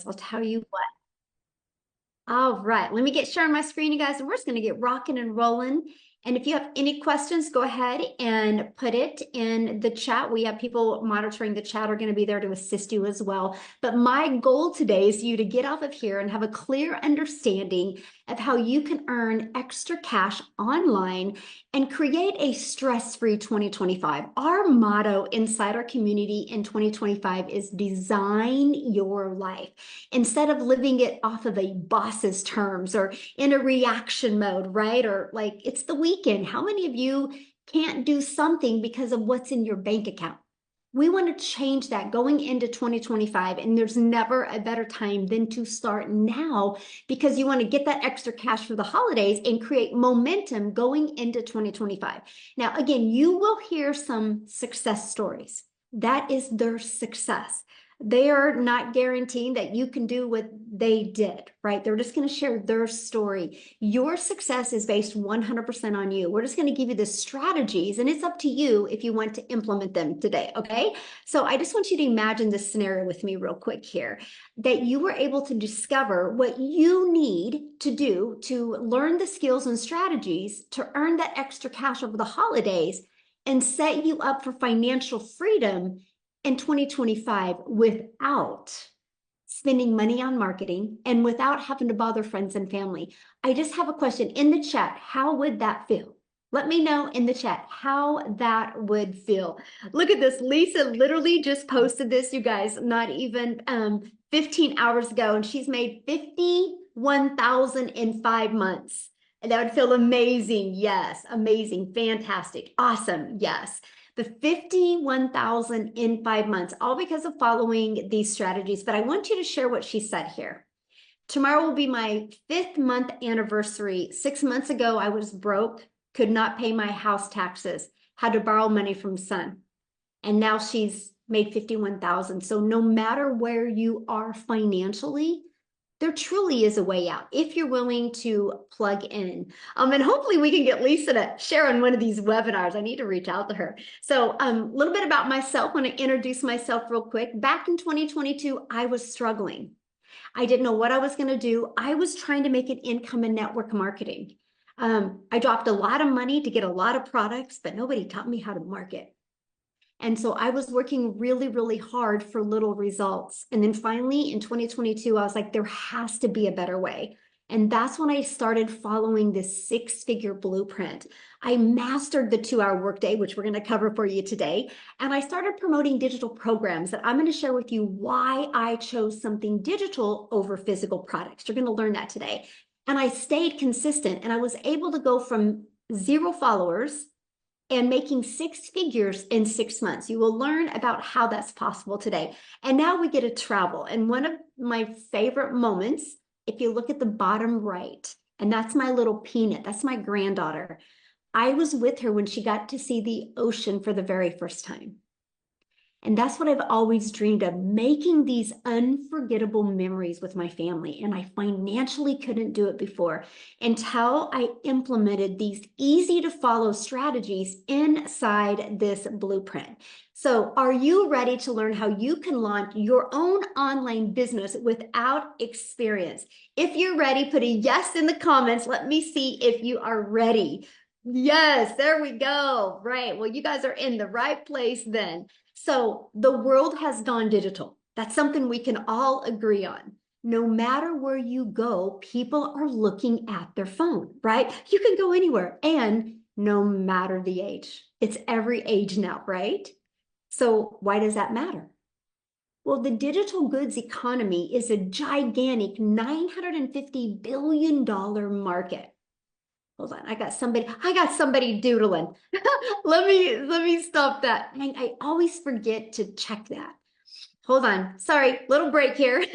I'll tell you what. All right, let me get sharing my screen, you guys, and we're just going to get rocking and rolling. And if you have any questions, go ahead and put it in the chat. We have people monitoring the chat are going to be there to assist you as well. But my goal today is you to get off of here and have a clear understanding of how you can earn extra cash online and create a stress-free 2025. Our motto inside our community in 2025 is design your life. Instead of living it off of a boss's terms or in a reaction mode, right? Or like it's the weekend. How many of you can't do something because of what's in your bank account? We want to change that going into 2025, and there's never a better time than to start now because you want to get that extra cash for the holidays and create momentum going into 2025. Now, again, you will hear some success stories. That is their success. They are not guaranteeing that you can do what they did, right? They're just going to share their story. Your success is based 100% on you. We're just going to give you the strategies, and it's up to you if you want to implement them today, okay? So I just want you to imagine this scenario with me real quick here, that you were able to discover what you need to do to learn the skills and strategies to earn that extra cash over the holidays and set you up for financial freedom in 2025 without spending money on marketing and without having to bother friends and family. I just have a question in the chat. How would that feel? Let me know in the chat how that would feel. Look at this. Lisa literally just posted this, you guys, not even 15 hours ago, and she's made 51,000 in 5 months. And that would feel amazing. Yes, amazing, fantastic, awesome. Yes. The 51,000 in 5 months, all because of following these strategies. But I want you to share what she said here. Tomorrow will be my 5th month anniversary. 6 months ago, I was broke, could not pay my house taxes, had to borrow money from son. And now she's made 51,000. So no matter where you are financially, there truly is a way out if you're willing to plug in. And hopefully we can get Lisa to share on one of these webinars. I need to reach out to her. So a little bit about myself. I want to introduce myself real quick. Back in 2022, I was struggling. I didn't know what I was going to do. I was trying to make an income in network marketing. I dropped a lot of money to get a lot of products, but nobody taught me how to market. And so I was working really, really hard for little results. And then finally in 2022, I was like, there has to be a better way. And that's when I started following this 6-figure blueprint. I mastered the 2-hour workday, which we're going to cover for you today. And I started promoting digital programs that I'm going to share with you why I chose something digital over physical products. You're going to learn that today. And I stayed consistent, and I was able to go from 0 followers and making 6 figures in 6 months. You will learn about how that's possible today. And now we get to travel. And one of my favorite moments, if you look at the bottom right, and that's my little Peanut, that's my granddaughter. I was with her when she got to see the ocean for the very first time. And that's what I've always dreamed of, making these unforgettable memories with my family. And I financially couldn't do it before until I implemented these easy to follow strategies inside this blueprint. So are you ready to learn how you can launch your own online business without experience? If you're ready, put a yes in the comments. Let me see if you are ready. Yes, there we go. Right. Well, you guys are in the right place then. So the world has gone digital. That's something we can all agree on. No matter where you go, people are looking at their phone, right? You can go anywhere, and no matter the age. It's every age now, right? So why does that matter? Well, the digital goods economy is a gigantic $950 billion market. Hold on, I got somebody doodling. let me stop that. I always forget to check that. Hold on, sorry, little break here.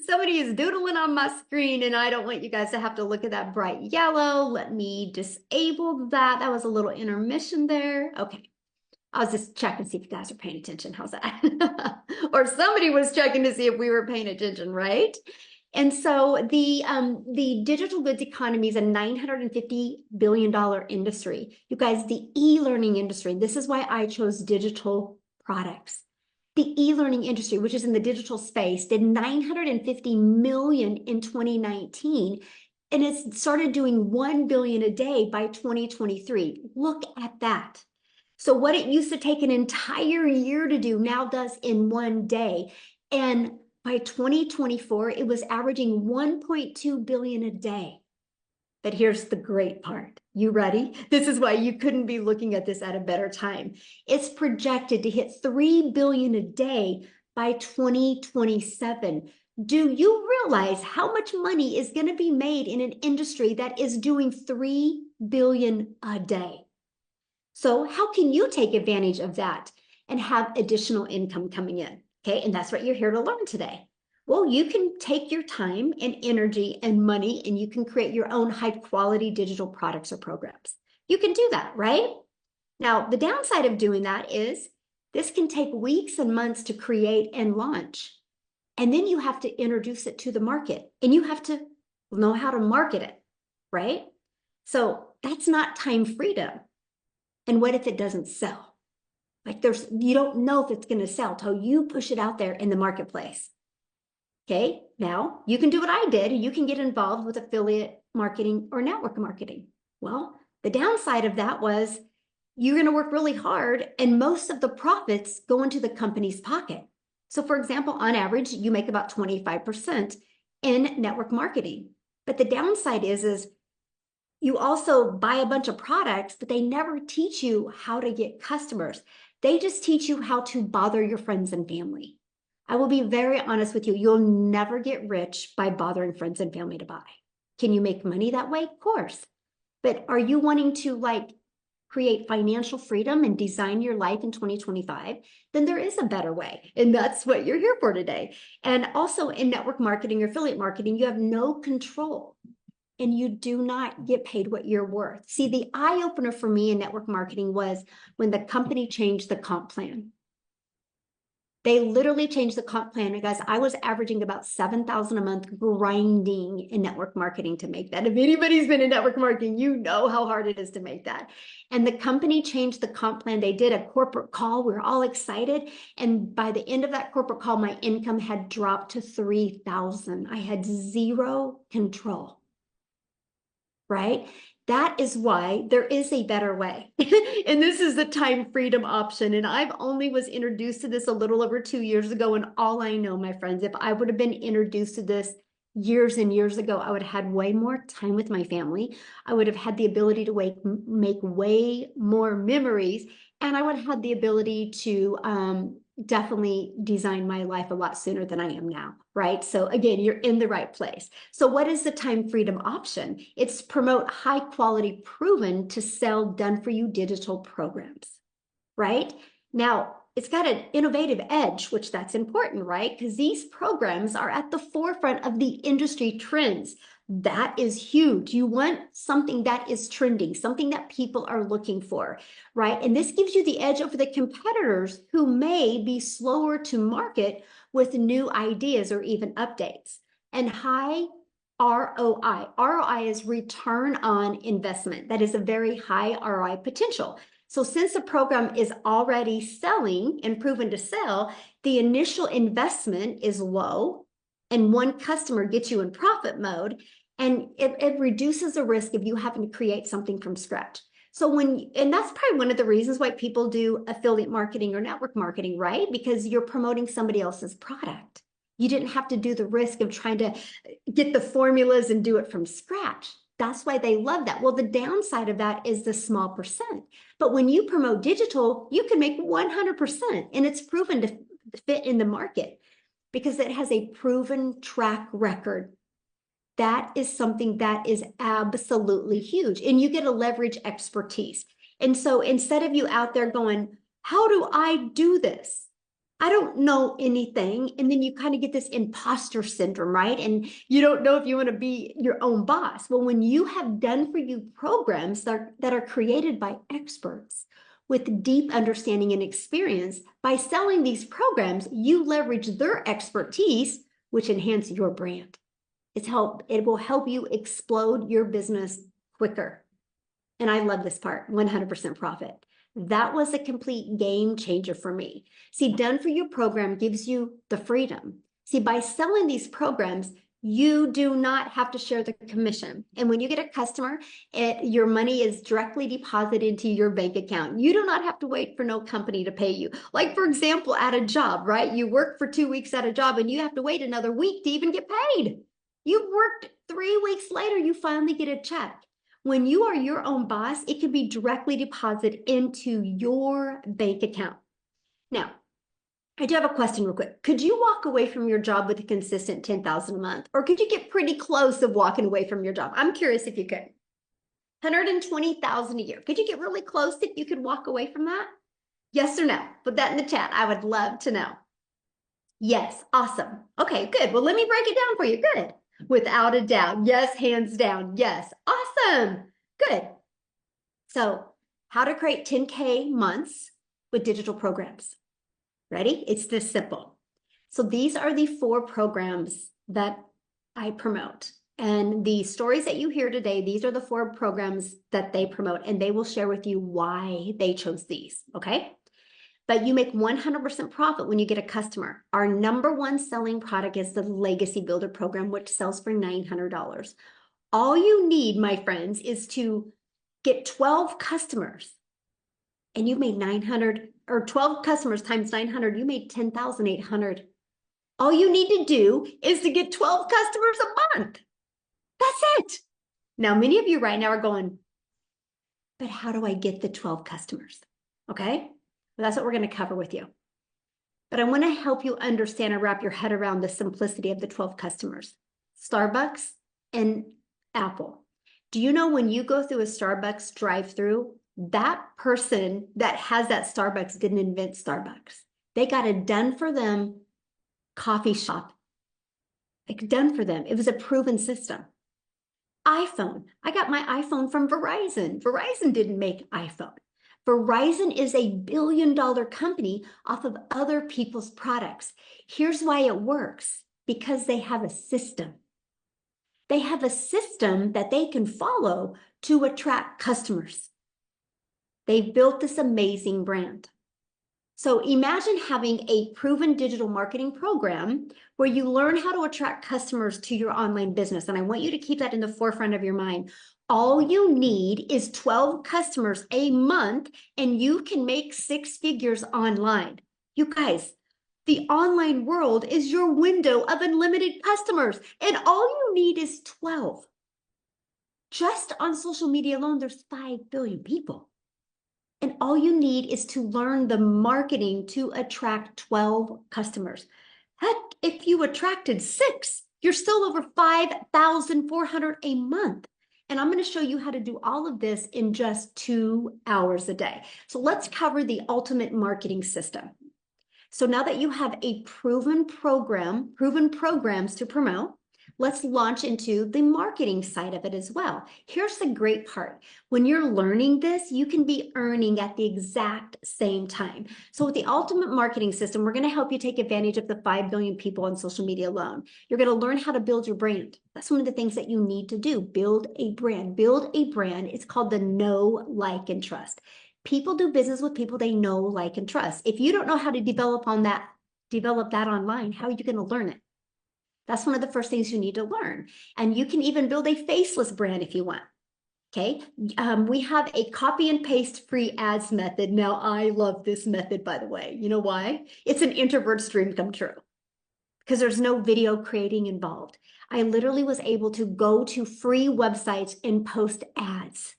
Somebody is doodling on my screen, and I don't want you guys to have to look at that bright yellow. Let me disable that. That was a little intermission there. Okay, I was just checking to see if you guys are paying attention. How's that? Or somebody was checking to see if we were paying attention, right? And so the digital goods economy is a $950 billion industry. You guys, the e-learning industry, this is why I chose digital products. The e-learning industry, which is in the digital space, did 950 million in 2019, and it started doing 1 billion a day by 2023. Look at that. So what it used to take an entire year to do now does in 1 day. And by 2024, it was averaging 1.2 billion a day. But here's the great part. You ready? This is why you couldn't be looking at this at a better time. It's projected to hit 3 billion a day by 2027. Do you realize how much money is going to be made in an industry that is doing 3 billion a day? So how can you take advantage of that and have additional income coming in? Okay, and that's what you're here to learn today. Well, you can take your time and energy and money and you can create your own high quality digital products or programs. You can do that, right? Now, the downside of doing that is this can take weeks and months to create and launch. And then you have to introduce it to the market and you have to know how to market it, right? So that's not time freedom. And what if it doesn't sell? Like you don't know if it's going to sell till you push it out there in the marketplace. Okay, now you can do what I did. You can get involved with affiliate marketing or network marketing. Well, the downside of that was you're going to work really hard and most of the profits go into the company's pocket. So for example, on average, you make about 25% in network marketing. But the downside is you also buy a bunch of products, but they never teach you how to get customers. They just teach you how to bother your friends and family. I will be very honest with you. You'll never get rich by bothering friends and family to buy. Can you make money that way? Of course. But are you wanting to create financial freedom and design your life in 2025? Then there is a better way. And that's what you're here for today. And also in network marketing or affiliate marketing, you have no control. And you do not get paid what you're worth. See, the eye opener for me in network marketing was when the company changed the comp plan. They literally changed the comp plan. And guys, I was averaging about $7,000 a month grinding in network marketing to make that. If anybody's been in network marketing, you know how hard it is to make that. And the company changed the comp plan. They did a corporate call. We were all excited. And by the end of that corporate call, my income had dropped to $3,000. I had zero control. Right? That is why there is a better way. And this is the time freedom option. And I've only was introduced to this a little over 2 years ago. And all I know, my friends, if I would have been introduced to this years and years ago, I would have had way more time with my family. I would have had the ability to make way more memories. And I would have had the ability to definitely design my life a lot sooner than I am now, right? So again, you're in the right place. So what is the time freedom option? It's promote high quality, proven to sell, done for you digital programs, right? Now, it's got an innovative edge, which that's important, right? Because these programs are at the forefront of the industry trends. That is huge. You want something that is trending, something that people are looking for, right? And this gives you the edge over the competitors who may be slower to market with new ideas or even updates. And high ROI. ROI is return on investment. That is a very high ROI potential. So since the program is already selling and proven to sell, the initial investment is low and one customer gets you in profit mode, and it reduces the risk of you having to create something from scratch. So and that's probably one of the reasons why people do affiliate marketing or network marketing, right? Because you're promoting somebody else's product. You didn't have to do the risk of trying to get the formulas and do it from scratch. That's why they love that. Well, the downside of that is the small percent. But when you promote digital, you can make 100%, and it's proven to fit in the market because it has a proven track record. That is something that is absolutely huge. And you get to leverage expertise. And so instead of you out there going, how do I do this? I don't know anything. And then you kind of get this imposter syndrome, right? And you don't know if you want to be your own boss. Well, when you have done for you programs that are created by experts with deep understanding and experience, by selling these programs, you leverage their expertise, which enhance your brand. It will help you explode your business quicker. And I love this part, 100% profit. That was a complete game changer for me. See, Done For You program gives you the freedom. See, by selling these programs, you do not have to share the commission. And when you get a customer, your money is directly deposited into your bank account. You do not have to wait for no company to pay you. Like, for example, at a job, right? You work for 2 weeks at a job and you have to wait another week to even get paid. You worked 3 weeks later, you finally get a check. When you are your own boss, it can be directly deposited into your bank account. Now, I do have a question real quick. Could you walk away from your job with a consistent 10,000 a month? Or could you get pretty close of walking away from your job? I'm curious if you could. 120,000 a year. Could you get really close if you could walk away from that? Yes or no? Put that in the chat. I would love to know. Yes, awesome. Okay, good. Well, let me break it down for you. Good. Without a doubt. Yes, hands down. Yes. Awesome. Good. So, how to create 10K months with digital programs. Ready? It's this simple. So these are the 4 programs that I promote. And the stories that you hear today, these are the 4 programs that they promote, and they will share with you why they chose these, okay? But you make 100% profit when you get a customer. Our #1 selling product is the Legacy Builder program, which sells for $900. All you need, my friends, is to get 12 customers, and you've made 900, or 12 customers times 900, you made 10,800. All you need to do is to get 12 customers a month. That's it. Now, many of you right now are going, but how do I get the 12 customers? Okay, well, that's what we're going to cover with you. But I want to help you understand and wrap your head around the simplicity of the 12 customers. Starbucks and Apple. Do you know when you go through a Starbucks drive-through, that person that has that Starbucks didn't invent Starbucks. They got a done for them coffee shop. Like, done for them. It was a proven system. iPhone. I got my iPhone from Verizon. Verizon didn't make iPhone. Verizon is a billion-dollar company off of other people's products. Here's why it works. Because they have a system. They have a system that they can follow to attract customers. They've built this amazing brand. So imagine having a proven digital marketing program where you learn how to attract customers to your online business. And I want you to keep that in the forefront of your mind. All you need is 12 customers a month, and you can make 6 figures online. You guys, the online world is your window of unlimited customers, and all you need is 12. Just on social media alone, there's 5 billion people. And all you need is to learn the marketing to attract 12 customers. Heck, if you attracted 6, you're still over 5,400 a month. And I'm going to show you how to do all of this in just 2 hours a day. So let's cover the ultimate marketing system. So now that you have a proven programs to promote, let's launch into the marketing side of it as well. Here's the great part. When you're learning this, you can be earning at the exact same time. So with the ultimate marketing system, we're going to help you take advantage of the 5 billion people on social media alone. You're going to learn how to build your brand. That's one of the things that you need to do. Build a brand. Build a brand. It's called the know, like, and trust. People do business with people they know, like, and trust. If you don't know how to develop that online, how are you going to learn it? That's one of the first things you need to learn. And you can even build a faceless brand if you want. Okay. We have a copy and paste free ads method. Now, I love this method, by the way. You know why? It's an introvert's dream come true because there's no video creating involved. I literally was able to go to free websites and post ads.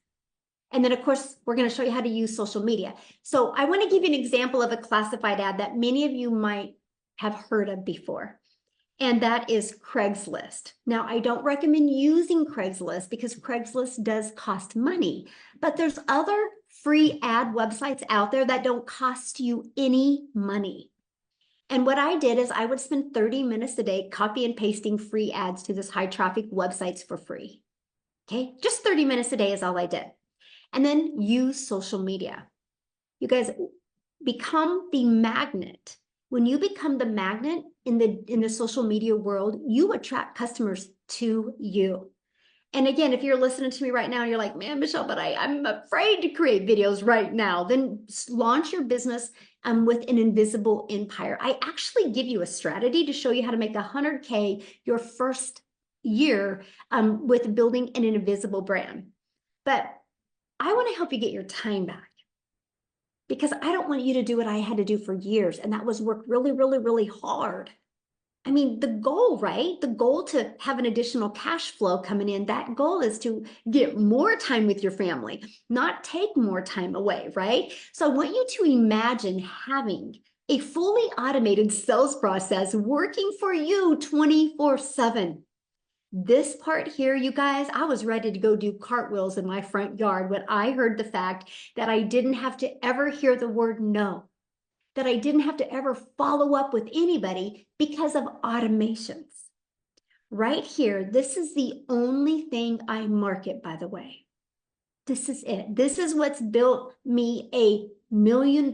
And then, of course, we're going to show you how to use social media. So I want to give you an example of a classified ad that many of you might have heard of before. And that is Craigslist. Now, I don't recommend using Craigslist because Craigslist does cost money, but there's other free ad websites out there that don't cost you any money. And what I did is I would spend 30 minutes a day copy and pasting free ads to this high traffic websites for free. Okay, just 30 minutes a day is all I did. And then use social media. You guys become the magnet. When you become the magnet in the social media world, you attract customers to you. And again, if you're listening to me right now, and you're like, man, Michelle, but I'm afraid to create videos right now, then launch your business with an invisible empire. I actually give you a strategy to show you how to make 100K your first year with building an invisible brand. But I want to help you get your time back because I don't want you to do what I had to do for years. And that was work really, really, really hard. I mean, the goal, right? The goal to have an additional cash flow coming in, that goal is to get more time with your family, not take more time away, right? So I want you to imagine having a fully automated sales process working for you 24/7. This part here, you guys, I was ready to go do cartwheels in my front yard when I heard the fact that I didn't have to ever hear the word no, that I didn't have to ever follow up with anybody because of automations. Right here, this is the only thing I market, by the way. This is it. This is what's built me a $1 million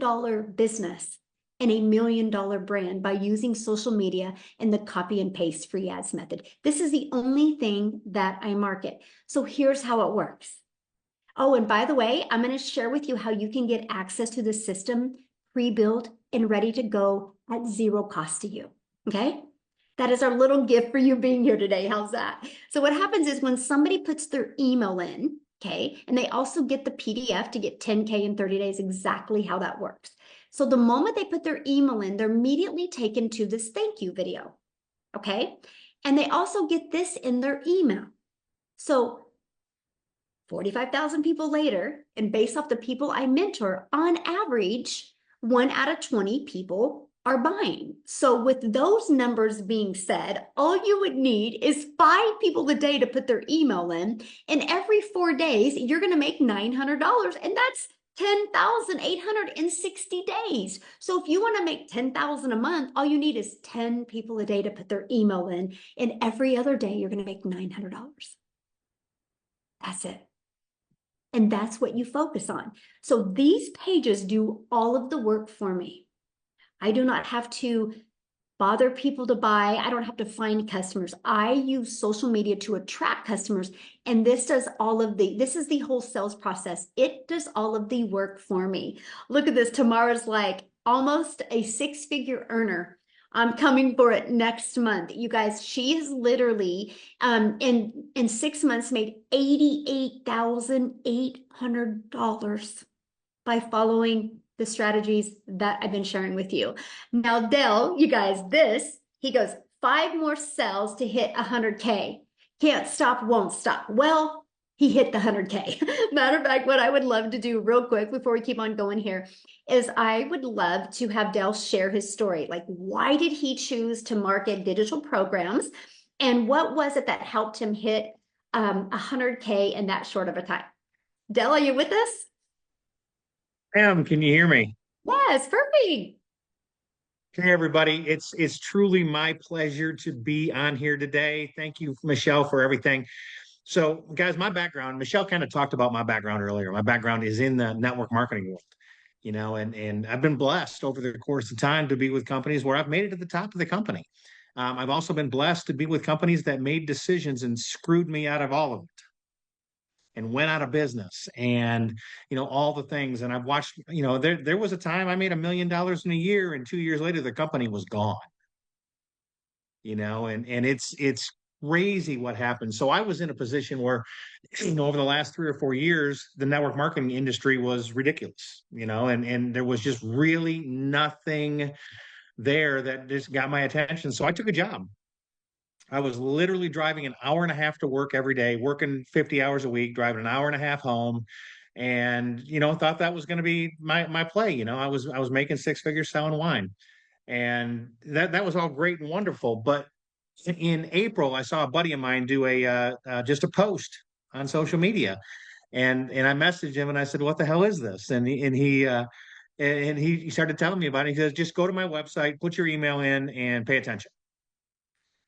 business and a $1 million brand by using social media and the copy and paste free ads method. This is the only thing that I market. So here's how it works. Oh, and by the way, I'm going to share with you how you can get access to the system pre-built and ready to go at zero cost to you. Okay. That is our little gift for you being here today. How's that? So what happens is when somebody puts their email in, okay, and they also get the PDF to get 10K in 30 days, exactly how that works. So the moment they put their email in, they're immediately taken to this thank you video. Okay. And they also get this in their email. So 45,000 people later, and based off the people I mentor, on average, 1 out of 20 people are buying. So with those numbers being said, all you would need is 5 people a day to put their email in, and every 4 days, you're going to make $900, and that's 10,860 days. So if you want to make 10,000 a month, all you need is 10 people a day to put their email in, and every other day, you're going to make $900. That's it. And that's what you focus on. So these pages do all of the work for me. I do not have to bother people to buy. I don't have to find customers. I use social media to attract customers. And this does all of this is the whole sales process. It does all of the work for me. Look at this. Tamara's like almost a 6-figure earner. I'm coming for it next month. You guys, she has literally in 6 months made $88,800 by following the strategies that I've been sharing with you. Now, Dell, you guys, he goes, 5 more sales to hit 100K. Can't stop, won't stop. Well, he hit the 100K. Matter of fact, what I would love to do real quick before we keep on going here is I would love to have Dell share his story. Like, why did he choose to market digital programs? And what was it that helped him hit 100K in that short of a time? Dell, are you with us? Pam, can you hear me? Yes, perfect. Hey, everybody. It's truly my pleasure to be on here today. Thank you, Michelle, for everything. So, guys, my background, Michelle kind of talked about my background earlier. My background is in the network marketing world, and I've been blessed over the course of time to be with companies where I've made it to the top of the company. I've also been blessed to be with companies that made decisions and screwed me out of all of it and went out of business and all the things. And I've watched, there was a time I made $1 million in a year, and 2 years later the company was gone. And it's crazy what happened. So I was in a position where over the last 3 or 4 years the network marketing industry was ridiculous, and there was just really nothing there that just got my attention. So I took a job. I was literally driving an hour and a half to work every day, working 50 hours a week, driving an hour and a half home, and thought that was going to be my play. I was making 6 figures selling wine, and that was all great and wonderful. But in April, I saw a buddy of mine do just a post on social media, and I messaged him and I said, "What the hell is this?" And he started telling me about it. He says, "Just go to my website, put your email in, and pay attention."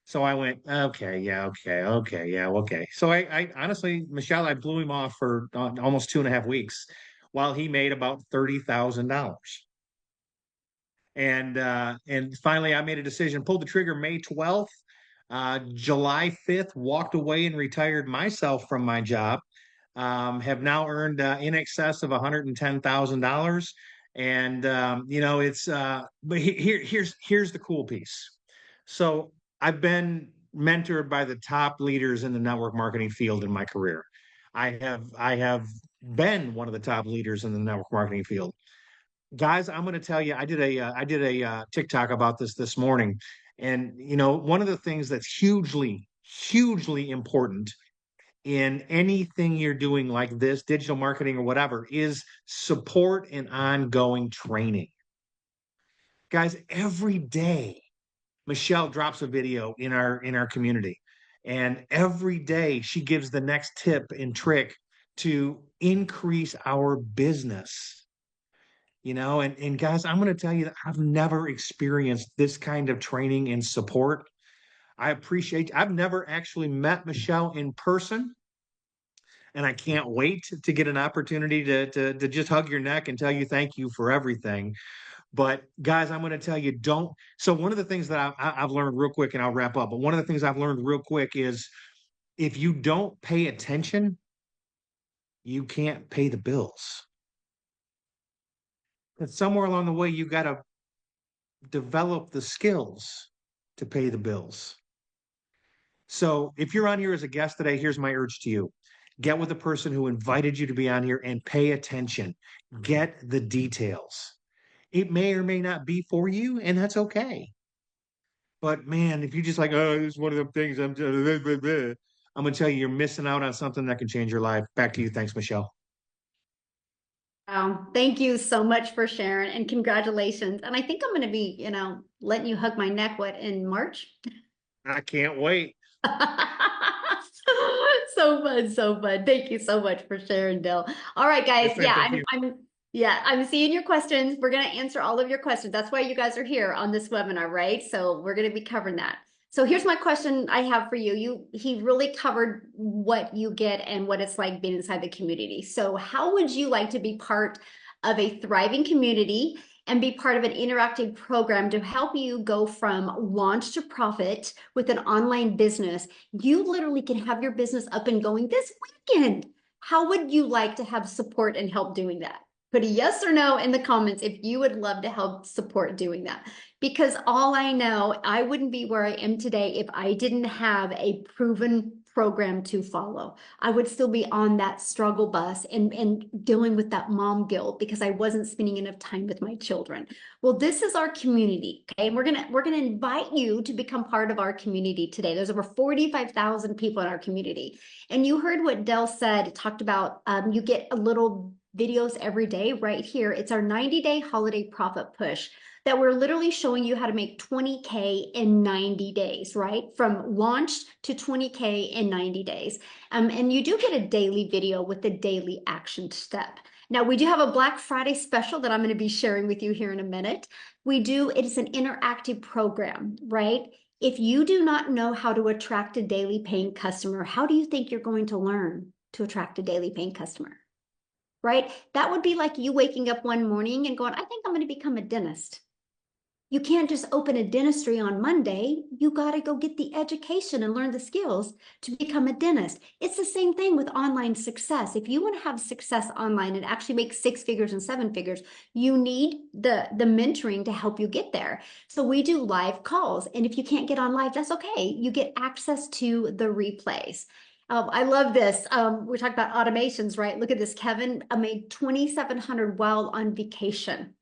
So I went, okay, yeah, okay, okay, yeah, okay. So I honestly, Michelle, I blew him off for almost 2.5 weeks while he made about $30,000. And finally I made a decision, pulled the trigger May 12th. July 5th, walked away and retired myself from my job. Have now earned in excess of $110,000. And it's but here's the cool piece. So I've been mentored by the top leaders in the network marketing field in my career. I have been one of the top leaders in the network marketing field. Guys, I'm going to tell you, I did a TikTok about this morning, and one of the things that's hugely important in anything you're doing like this, digital marketing or whatever, is support and ongoing training. Guys, every day Michelle drops a video in our community, and every day she gives the next tip and trick to increase our business. And guys, I'm going to tell you that I've never experienced this kind of training and support. I've never actually met Michelle in person, and I can't wait to get an opportunity to just hug your neck and tell you thank you for everything. But guys, I'm going to tell you, don't. So one of the things that I've learned real quick, and I'll wrap up. But one of the things I've learned real quick is if you don't pay attention, you can't pay the bills. And somewhere along the way, you got to develop the skills to pay the bills. So if you're on here as a guest today, here's my urge to you. Get with the person who invited you to be on here and pay attention. Get the details. It may or may not be for you, and that's okay. But man, if you just like, oh, this is one of the things I'm going to tell you, you're missing out on something that can change your life. Back to you. Thanks, Michelle. Thank you so much for sharing, and congratulations. And I think I'm going to be, letting you hug my neck, in March? I can't wait. So fun, so fun. Thank you so much for sharing, Dale. All right, guys. Yes, ma'am, I'm seeing your questions. We're going to answer all of your questions. That's why you guys are here on this webinar, right? So we're going to be covering that. So here's my question I have for you. He really covered what you get and what it's like being inside the community. So how would you like to be part of a thriving community and be part of an interactive program to help you go from launch to profit with an online business? You literally can have your business up and going this weekend. How would you like to have support and help doing that? Put a yes or no in the comments if you would love to help support doing that. Because all I know, I wouldn't be where I am today if I didn't have a proven program to follow. I would still be on that struggle bus and dealing with that mom guilt because I wasn't spending enough time with my children. Well, this is our community, okay? And we're gonna invite you to become part of our community today. There's over 45,000 people in our community. And you heard what Dell said. It talked about you get a little videos every day right here. It's our 90-day holiday profit push that we're literally showing you how to make 20K in 90 days, right? From launch to 20K in 90 days. And you do get a daily video with the daily action step. Now, we do have a Black Friday special that I'm going to be sharing with you here in a minute. It is an interactive program, right? If you do not know how to attract a daily paying customer, how do you think you're going to learn to attract a daily paying customer? Right? That would be like you waking up one morning and going, I think I'm going to become a dentist. You can't just open a dentistry on Monday. You got to go get the education and learn the skills to become a dentist. It's the same thing with online success. If you want to have success online and actually make 6 figures and 7 figures, you need the mentoring to help you get there. So we do live calls. And if you can't get on live, that's okay. You get access to the replays. I love this. We talked about automations, right? Look at this. Kevin made 2,700 while on vacation.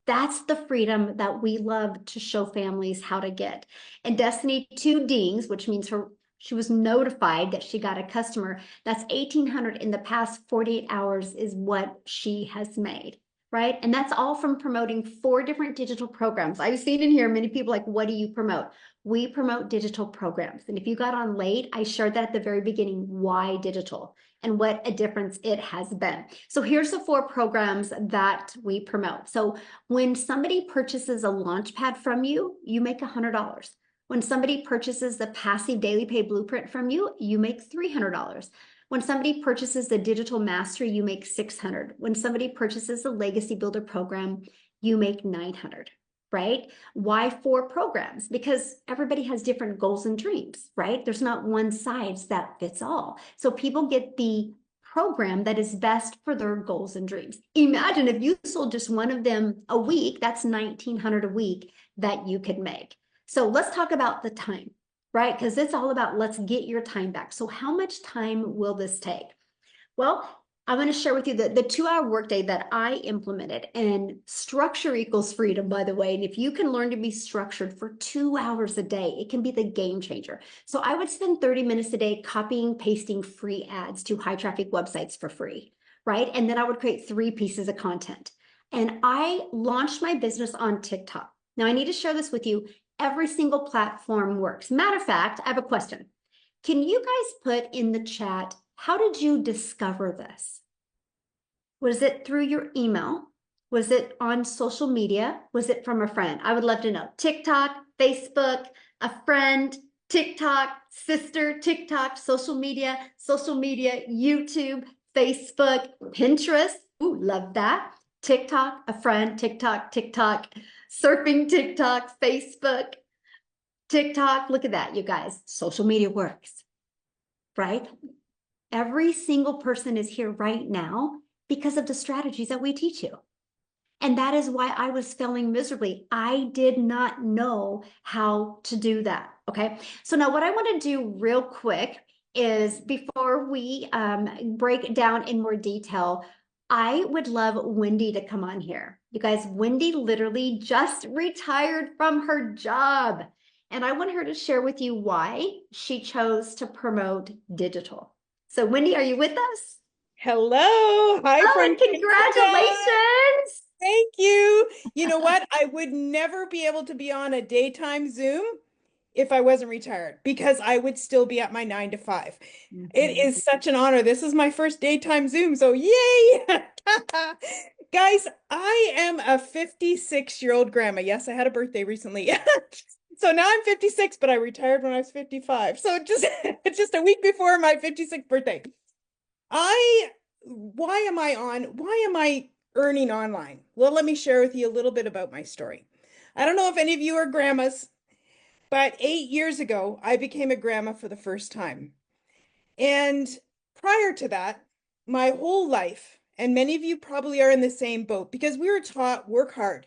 That's the freedom that we love to show families how to get. And Destiny 2 dings, which means she was notified that she got a customer. That's 1,800 in the past 48 hours is what she has made, right? And that's all from promoting 4 different digital programs. I've seen in here many people like, what do you promote? We promote digital programs. And if you got on late, I shared that at the very beginning, why digital and what a difference it has been. So here's the 4 programs that we promote. So when somebody purchases a Launchpad from you, you make $100. When somebody purchases the Passive Daily Pay Blueprint from you, you make $300. When somebody purchases the Digital Mastery, you make $600. When somebody purchases the Legacy Builder program, you make $900. right? Why 4 programs? Because everybody has different goals and dreams, right? There's not one size that fits all. So people get the program that is best for their goals and dreams. Imagine if you sold just one of them a week, that's 1,900 a week that you could make. So let's talk about the time, right? Because it's all about let's get your time back. So how much time will this take? Well, I'm going to share with you the 2-hour workday that I implemented. And structure equals freedom, by the way. And if you can learn to be structured for 2 hours a day, it can be the game changer. So I would spend 30 minutes a day copying, pasting free ads to high traffic websites for free, right? And then I would create 3 pieces of content. And I launched my business on TikTok. Now I need to share this with you. Every single platform works. Matter of fact, I have a question. Can you guys put in the chat, how did you discover this? Was it through your email? Was it on social media? Was it from a friend? I would love to know. TikTok, Facebook, a friend, TikTok, sister, TikTok, social media, YouTube, Facebook, Pinterest. Ooh, love that. TikTok, a friend, TikTok, surfing TikTok, Facebook, TikTok. Look at that, you guys. Social media works, right? Every single person is here right now because of the strategies that we teach you. And that is why I was failing miserably. I did not know how to do that. Okay. So now what I want to do real quick is before we break it down in more detail, I would love Wendy to come on here. You guys, Wendy literally just retired from her job. And I want her to share with you why she chose to promote digital. So Wendy, are you with us? Hello. Hi, Oh, from and congratulations. Thank you. You know what? I would never be able to be on a daytime Zoom if I wasn't retired because I would still be at my 9 to 5. It is such an honor. This is my first daytime Zoom, so yay! Guys, I am a 56-year-old grandma. Yes, I had a birthday recently. So now I'm 56, but I retired when I was 55. So it's just a week before my 56th birthday. Why am I earning online? Well, let me share with you a little bit about my story. I don't know if any of you are grandmas, but 8 years ago, I became a grandma for the first time. And prior to that, my whole life, and many of you probably are in the same boat because we were taught work hard,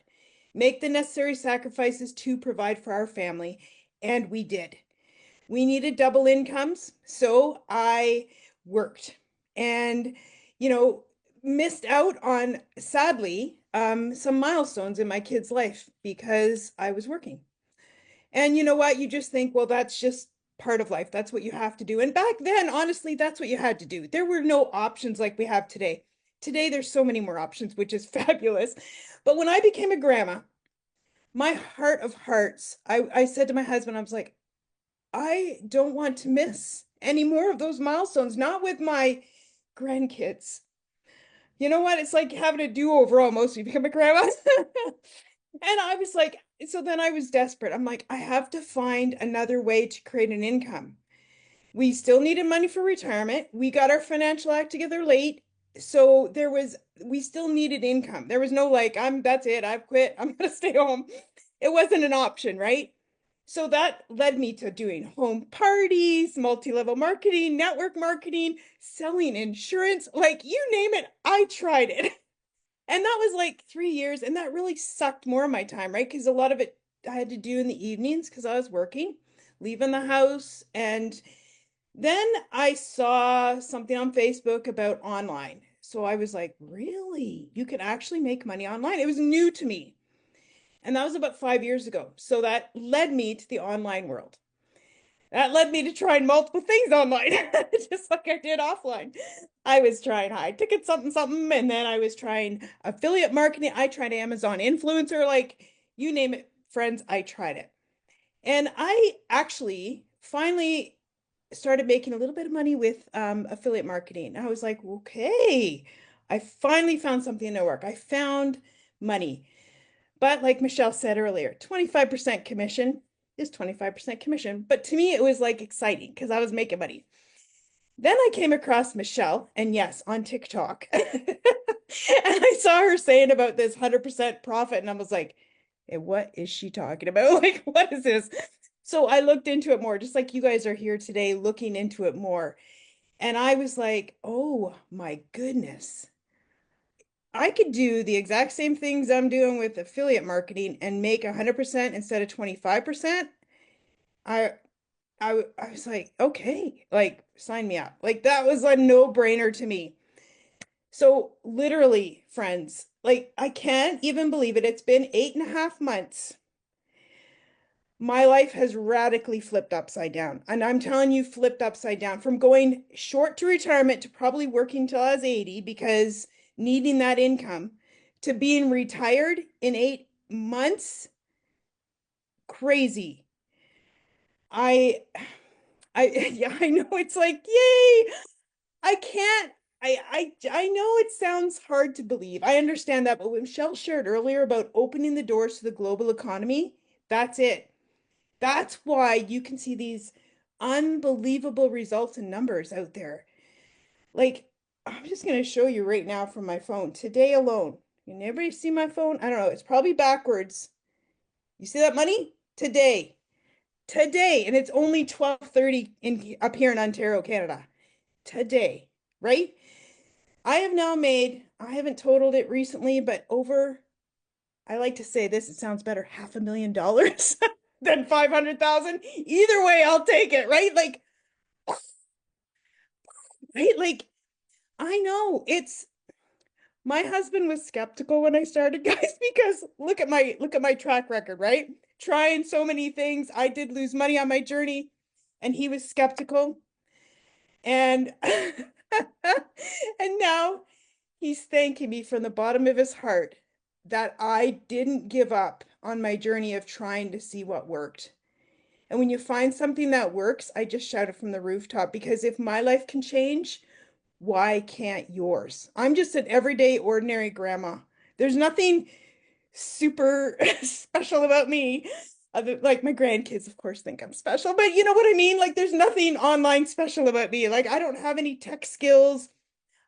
make the necessary sacrifices to provide for our family, and we did. We needed double incomes, so I worked and, missed out on, sadly, some milestones in my kid's life because I was working. And you know what? You just think, well, that's just part of life. That's what you have to do. And back then, honestly, that's what you had to do. There were no options like we have today. Today, there's so many more options, which is fabulous. But when I became a grandma, my heart of hearts, I said to my husband, I was like, I don't want to miss any more of those milestones, not with my grandkids. You know what? It's like having a do-over almost when you become a grandma. And I was like, so then I was desperate. I'm like, I have to find another way to create an income. We still needed money for retirement. We got our financial act together late. So we still needed income. There was no like, that's it. I've quit. I'm going to stay home. It wasn't an option, right? So that led me to doing home parties, multi-level marketing, network marketing, selling insurance, like you name it, I tried it. And that was like 3 years. And that really sucked more of my time, right? Because a lot of it I had to do in the evenings because I was working, leaving the house. And then I saw something on Facebook about online. So I was like, really? You can actually make money online? It was new to me. And that was about 5 years ago. So that led me to the online world. That led me to trying multiple things online, just like I did offline. I was trying high ticket something, and then I was trying affiliate marketing. I tried Amazon influencer, like you name it, friends, I tried it. And I actually finally started making a little bit of money with affiliate marketing. I was like, okay, I finally found something to work. I found money. But like Michelle said earlier, 25% commission is 25% commission. But to me, it was like exciting because I was making money. Then I came across Michelle, and yes, on TikTok. And I saw her saying about this 100% profit. And I was like, And what is she talking about? Like, what is this? So I looked into it more, just like you guys are here today looking into it more. And I was like, oh my goodness. I could do the exact same things I'm doing with affiliate marketing and make 100% instead of 25%. I I was like, okay, like sign me up. Like that was a no-brainer to me. So literally, friends, like I can't even believe it. It's been 8.5 months. My life has radically flipped upside down. And I'm telling you, flipped upside down from going short to retirement to probably working till I was 80 because needing that income to being retired in 8 months. Crazy. I yeah, I know it's like, yay. I can't I know it sounds hard to believe. I understand that, but when Michelle shared earlier about opening the doors to the global economy, that's it. That's why you can see these unbelievable results and numbers out there. Like, I'm just going to show you right now from my phone today alone. Can everybody see my phone? I don't know. It's probably backwards. You see that money? Today, and it's only 12:30 in up here in Ontario, Canada. Today, right? I have now made, I haven't totaled it recently, but over, I like to say this, it sounds better, $500,000 than 500,000. Either way, I'll take it, right? Like, right? Like, I know it's, my husband was skeptical when I started, guys, because look at my track record, right? Trying so many things. I did lose money on my journey, and he was skeptical. And and now he's thanking me from the bottom of his heart that I didn't give up on my journey of trying to see what worked. And when you find something that works, I just shout it from the rooftop because if my life can change, why can't yours? I'm just an everyday, ordinary grandma. There's nothing super special about me. Other, like my grandkids, of course, think I'm special, but you know what I mean? Like, there's nothing online special about me. Like, I don't have any tech skills.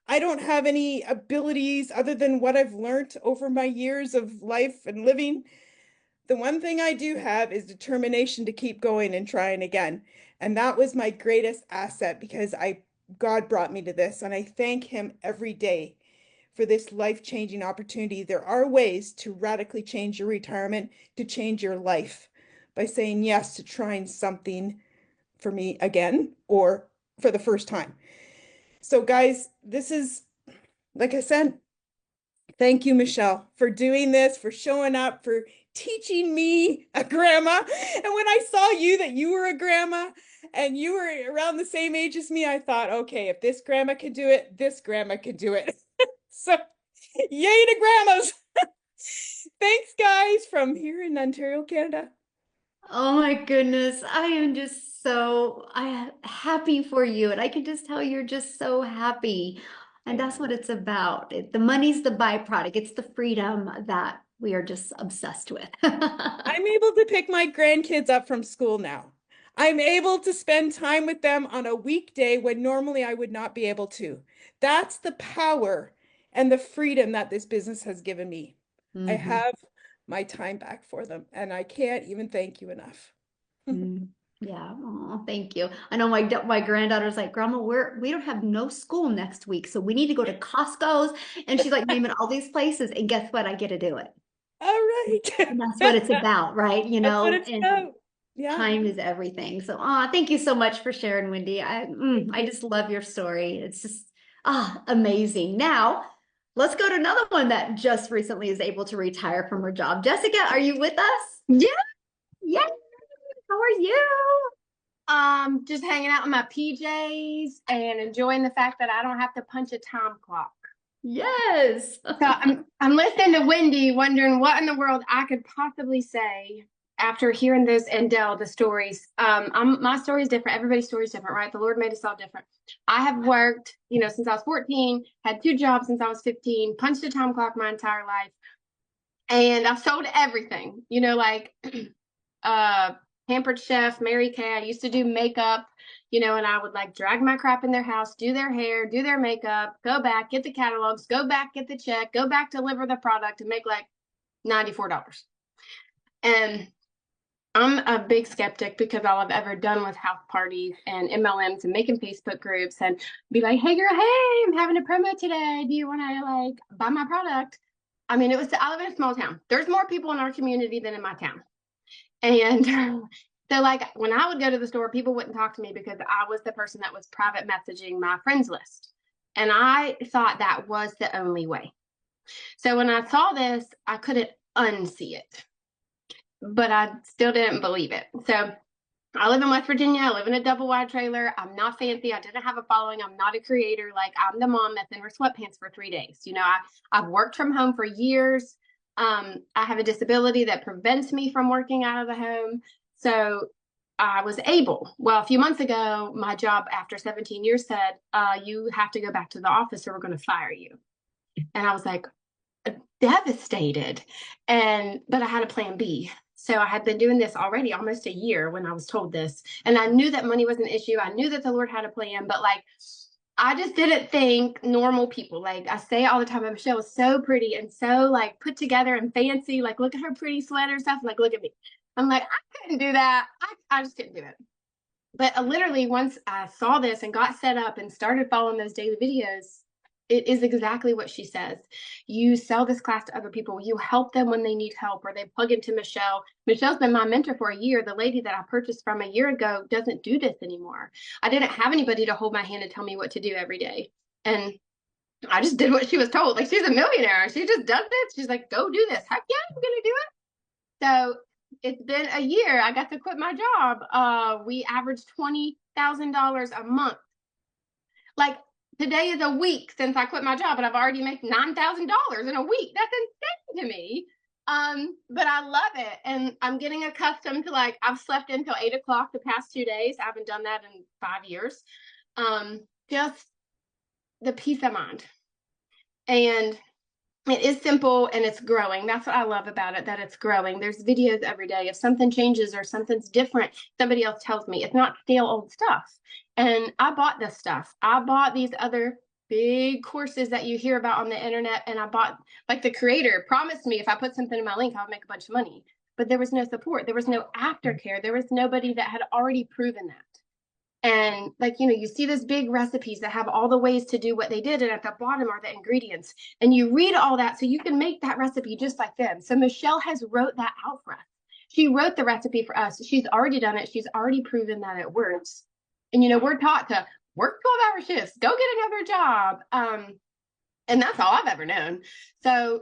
I don't have any abilities other than what I've learned over my years of life and living. The one thing I do have is determination to keep going and trying again. And that was my greatest asset because God brought me to this, and I thank him every day for this life-changing opportunity. There are ways to radically change your retirement, to change your life by saying yes to trying something for me again or for the first time. So guys, this is, like I said, thank you, Michelle, for doing this, for showing up, for teaching me, a grandma. And when I saw you that you were a grandma and you were around the same age as me, I thought, okay, if this grandma can do it, this grandma can do it. So yay to grandmas. Thanks, guys, from here in Ontario, Canada. Oh my goodness. I am just so happy for you. And I can just tell you're just so happy. And that's what it's about. The money's the byproduct. It's the freedom that we are just obsessed with. I'm able to pick my grandkids up from school now. I'm able to spend time with them on a weekday when normally I would not be able to. That's the power and the freedom that this business has given me. I Mhm. have my time back for them, and I can't even thank you enough. Mm. Yeah. Oh, thank you. I know my granddaughter's like, Grandma, we don't have no school next week, so we need to go to Costco's. And she's like naming all these places. And guess what? I get to do it. All right. And that's what it's about, right? That's what it's And about. Yeah. time is everything. So, thank you so much for sharing, Wendy. I just love your story. It's just, amazing. Now, let's go to another one that just recently is able to retire from her job. Jessica, are you with us? Yeah, Yeah. How are you? just hanging out in my PJs and enjoying the fact that I don't have to punch a time clock. Yes. So I'm listening to Wendy, wondering what in the world I could possibly say after hearing this and Dell the stories. My story is different. Everybody's story is different, right? The Lord made us all different. I have worked, since I was 14, had 2 jobs since I was 15, punched a time clock my entire life, and I've sold everything. Like Pampered Chef, Mary Kay. I used to do makeup, and I would like drag my crap in their house, do their hair, do their makeup, go back, get the catalogs, go back, get the check, go back, deliver the product, and make like $94. And I'm a big skeptic because all I've ever done was house parties and MLMs and making Facebook groups and be like, hey girl, hey, I'm having a promo today. Do you want to like buy my product? I mean, I live in a small town. There's more people in our community than in my town. And so like when I would go to the store, people wouldn't talk to me because I was the person that was private messaging my friends list. And I thought that was the only way. So when I saw this, I couldn't unsee it, but I still didn't believe it. So I live in West Virginia. I live in a double wide trailer. I'm not fancy. I didn't have a following. I'm not a creator. Like I'm the mom that's in her sweatpants for 3 days. You know, I've worked from home for years. I have a disability that prevents me from working out of the home. So I was able. Well, a few months ago, my job after 17 years said, you have to go back to the office or we're going to fire you. And I was like, devastated. But I had a plan B. So I had been doing this already almost a year when I was told this. And I knew that money was an issue. I knew that the Lord had a plan, but like, I just didn't think normal people, like I say all the time, Michelle is so pretty and so like put together and fancy. Like, look at her pretty sweater and stuff. Like, look at me. I'm like, I couldn't do that. I just couldn't do it. But literally once I saw this and got set up and started following those daily videos, it is exactly what she says. You sell this class to other people. You help them when they need help or they plug into Michelle. Michelle's been my mentor for a year. The lady that I purchased from a year ago doesn't do this anymore. I didn't have anybody to hold my hand and tell me what to do every day. And I just did what she was told. Like she's a millionaire. She just does this. She's like, go do this. Heck yeah, I'm going to do it. So it's been a year. I got to quit my job. We averaged $20,000 a month. Like, today is a week since I quit my job, and I've already made $9,000 in a week. That's insane to me. But I love it. And I'm getting accustomed to like, I've slept until 8 o'clock the past 2 days. I haven't done that in 5 years. Just the peace of mind. And it is simple and it's growing. That's what I love about it, that it's growing. There's videos every day. If something changes or something's different, somebody else tells me. It's not stale old stuff. And I bought this stuff. I bought these other big courses that you hear about on the internet. And I bought, like the creator promised me if I put something in my link, I would make a bunch of money. But there was no support. There was no aftercare. There was nobody that had already proven that. And like, you know, you see those big recipes that have all the ways to do what they did. And at the bottom are the ingredients. And you read all that so you can make that recipe just like them. So Michelle has wrote that out for us. She wrote the recipe for us. She's already done it. She's already proven that it works. And, you know, we're taught to work 12-hour shifts, go get another job. And that's all I've ever known. So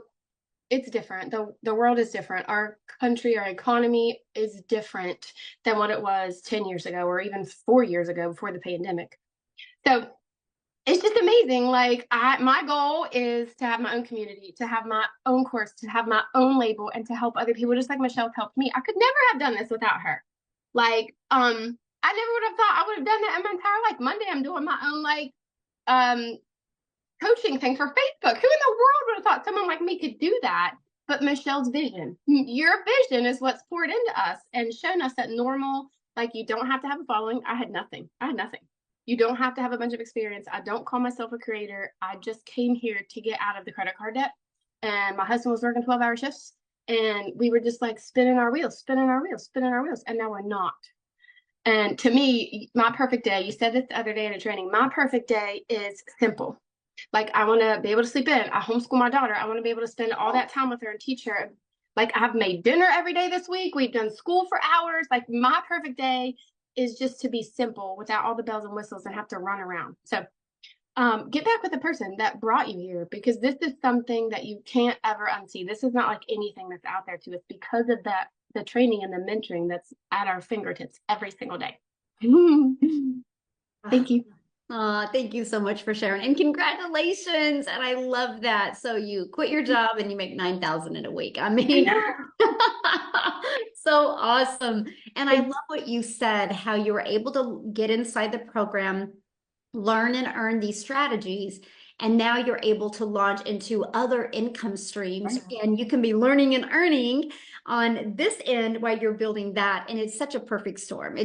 it's different. The world is different. Our country, our economy is different than what it was 10 years ago or even 4 years ago before the pandemic. So it's just amazing. Like my goal is to have my own community, to have my own course, to have my own label and to help other people just like Michelle's helped me. I could never have done this without her. Like, I never would have thought I would have done that in my entire life. Monday, I'm doing my own like, coaching thing for Facebook. Who in the world would have thought someone like me could do that? But Michelle's vision, your vision is what's poured into us and shown us that normal, like you don't have to have a following. I had nothing. You don't have to have a bunch of experience. I don't call myself a creator. I just came here to get out of the credit card debt. And my husband was working 12-hour shifts and we were just like spinning our wheels. And now we're not. And to me, my perfect day, you said this the other day in a training, my perfect day is simple. Like I want to be able to sleep in. I homeschool my daughter. I want to be able to spend all that time with her and teach her. Like I've made dinner every day this week. We've done school for hours. Like my perfect day is just to be simple without all the bells and whistles and have to run around. So get back with the person that brought you here because this is something that you can't ever unsee. This is not like anything that's out there to us because of that, the training and the mentoring that's at our fingertips every single day. Thank you. Thank you so much for sharing and congratulations. And I love that. So you quit your job and you make 9,000 in a week. I mean, so awesome. And I love what you said, how you were able to get inside the program, learn and earn these strategies. And now you're able to launch into other income streams and you can be learning and earning on this end while you're building that. And it's such a perfect storm.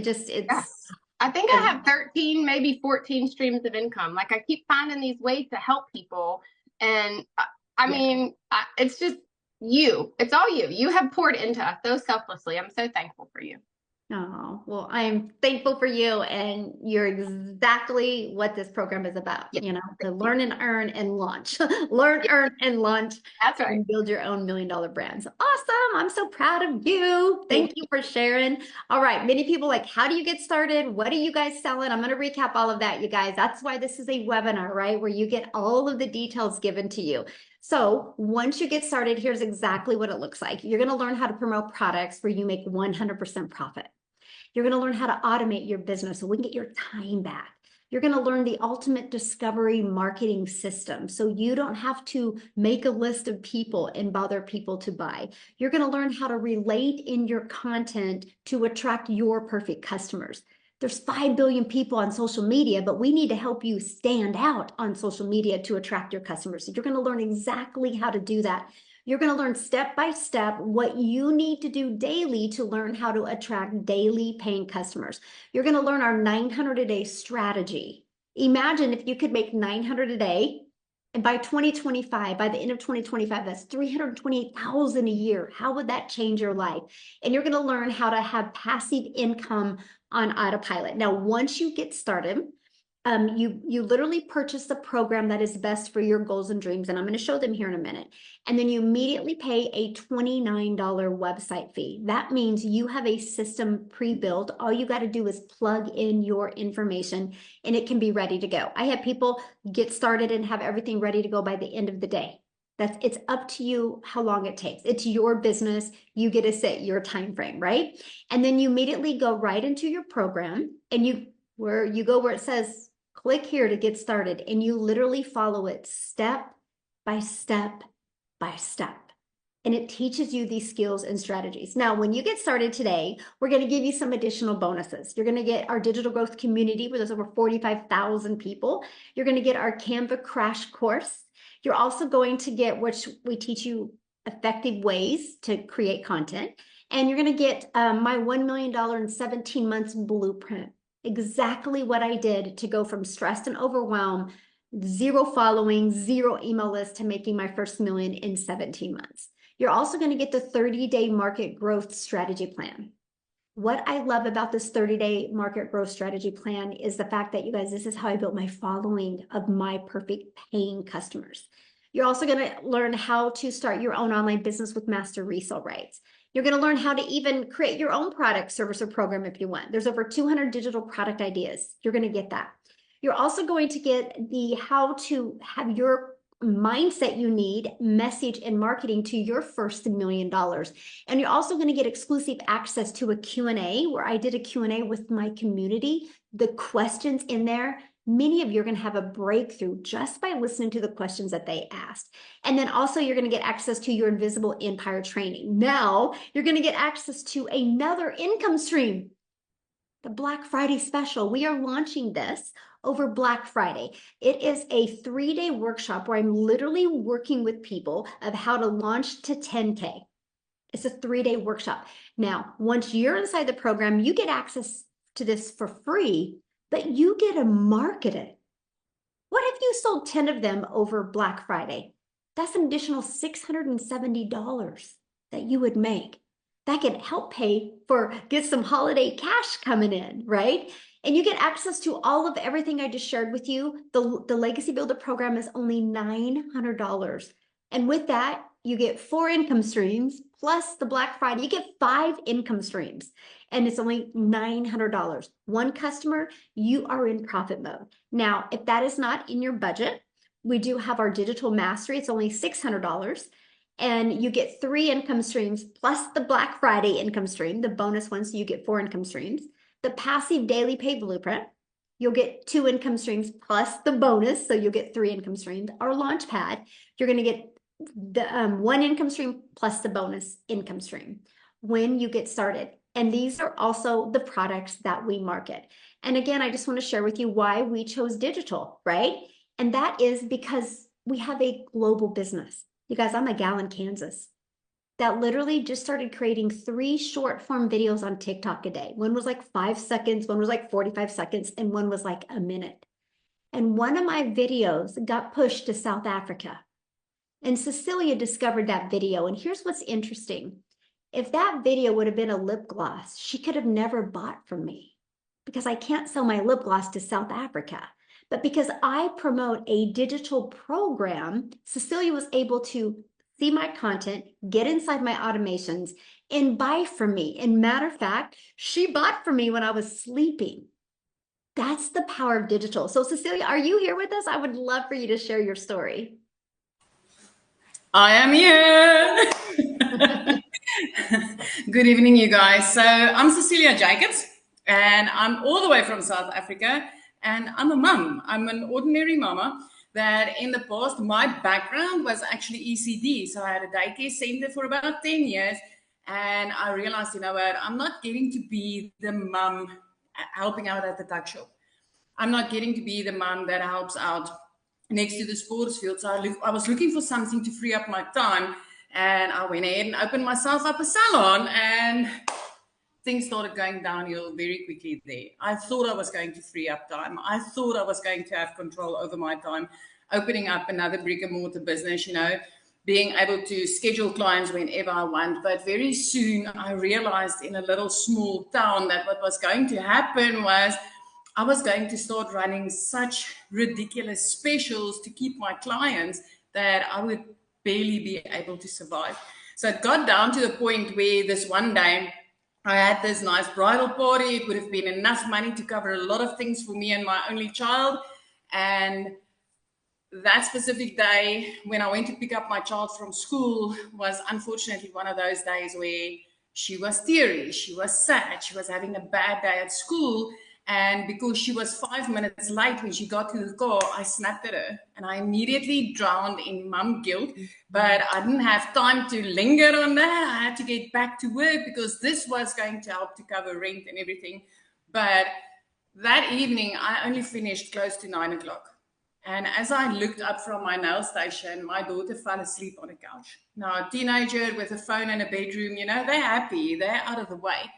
I think I have 13, maybe 14 streams of income. Like I keep finding these ways to help people. And I mean, it's just you. It's all you. You have poured into us so selflessly. I'm so thankful for you. Oh, well, I'm thankful for you, and you're exactly what this program is about, Yeah. you know, to learn and earn and launch. Learn, earn, and launch, That's right. and build your own $1 million brands. Awesome. I'm so proud of you. Thank you for sharing. All right. Many people like, how do you get started? What are you guys selling? I'm going to recap all of that, you guys. That's why this is a webinar, right? Where you get all of the details given to you. So once you get started, here's exactly what it looks like. You're going to learn how to promote products where you make 100% profit. You're going to learn how to automate your business so we can get your time back. You're going to learn the ultimate discovery marketing system so you don't have to make a list of people and bother people to buy. You're going to learn how to relate in your content to attract your perfect customers. There's 5 billion people on social media, but we need to help you stand out on social media to attract your customers. So you're going to learn exactly how to do that. You're going to learn step by step what you need to do daily to learn how to attract daily paying customers. You're going to learn our 900 a day strategy. Imagine if you could make 900 a day, and by 2025, by the end of 2025, that's 328,000 a year. How would that change your life? And you're going to learn how to have passive income on autopilot. Now, once you get started, you literally purchase the program that is best for your goals and dreams, and I'm going to show them here in a minute. And then you immediately pay a $29 website fee. That means you have a system pre-built. All you got to do is plug in your information and it can be ready to go. I have people get started and have everything ready to go by the end of the day. It's up to you how long it takes. It's your business. You get to set your time frame, right? And then you immediately go right into your program, and you go where it says click here to get started, and you literally follow it step by step by step. And it teaches you these skills and strategies. Now, when you get started today, we're going to give you some additional bonuses. You're going to get our digital growth community where there's over 45,000 people. You're going to get our Canva crash course. You're also going to get, which we teach you effective ways to create content. And you're going to get my $1 million in 17 months blueprint. Exactly what I did to go from stressed and overwhelmed, 0 following, 0 email list, to making my first million in 17 months. You're also going to get the 30-day market growth strategy plan. What I love about this 30-day market growth strategy plan is the fact that, you guys, this is how I built my following of my perfect paying customers. You're also going to learn how to start your own online business with master resale rights. You're going to learn how to even create your own product, service, or program if you want. There's over 200 digital product ideas. You're going to get that. You're also going to get the how to have your mindset you need, message, and marketing to your first $1 million. And you're also going to get exclusive access to a Q&A where I did a Q&A with my community. The questions in there, many of you are going to have a breakthrough just by listening to the questions that they asked. And then also you're going to get access to your Invisible Empire training. Now you're going to get access to another income stream, the Black Friday special. We are launching this over Black Friday. It is a 3-day workshop where I'm literally working with people of how to launch to 10K. It's a 3-day workshop. Now, once you're inside the program, you get access to this for free, but you get to market it. What if you sold 10 of them over Black Friday? That's an additional $670 that you would make. That can help pay for, get some holiday cash coming in, right? And you get access to all of everything I just shared with you. The Legacy Builder program is only $900. And with that, you get 4 income streams plus the Black Friday. You get 5 income streams, and it's only $900. One customer, you are in profit mode. Now, if that is not in your budget, we do have our digital mastery. It's only $600. And you get 3 income streams plus the Black Friday income stream, the bonus one, so you get 4 income streams. The passive daily pay blueprint, you'll get 2 income streams plus the bonus, so you'll get 3 income streams. Our launch pad, you're going to get the 1 income stream plus the bonus income stream when you get started. And these are also the products that we market. And again, I just want to share with you why we chose digital, right? And that is because we have a global business. You guys, I'm a gal in Kansas that literally just started creating 3 short form videos on TikTok a day. One was like 5 seconds, one was like 45 seconds, and one was like a minute. And one of my videos got pushed to South Africa. And Cecilia discovered that video. And here's what's interesting. If that video would have been a lip gloss, she could have never bought from me because I can't sell my lip gloss to South Africa. But because I promote a digital program, Cecilia was able to see my content, get inside my automations, and buy from me. And matter of fact, she bought from me when I was sleeping. That's the power of digital. So Cecilia, are you here with us? I would love for you to share your story. I am here. Good evening, you guys. So I'm Cecilia Jacobs, and I'm all the way from South Africa, and I'm a mum. I'm an ordinary mama that in the past, my background was actually ECD. So I had a daycare center for about 10 years, and I realized, you know what, I'm not getting to be the mum helping out at the tuck shop. I'm not getting to be the mum that helps out next to the sports field. So I was looking for something to free up my time, and I went ahead and opened myself up a salon, and things started going downhill very quickly there. I thought I was going to free up time. I thought I was going to have control over my time, opening up another brick and mortar business, you know, being able to schedule clients whenever I want. But very soon I realized in a little small town that what was going to happen was I was going to start running such ridiculous specials to keep my clients that I would barely be able to survive. So it got down to the point where this one day I had this nice bridal party. It would have been enough money to cover a lot of things for me and my only child. And that specific day when I went to pick up my child from school was unfortunately one of those days where she was teary, she was sad, she was having a bad day at school. And because she was 5 minutes late when she got to the car, I snapped at her and I immediately drowned in mum guilt. But I didn't have time to linger on that. I had to get back to work because this was going to help to cover rent and everything. But that evening, I only finished close to 9 o'clock. And as I looked up from my nail station, my daughter fell asleep on a couch. Now, a teenager with a phone in a bedroom, you know, they're happy, they're out of the way.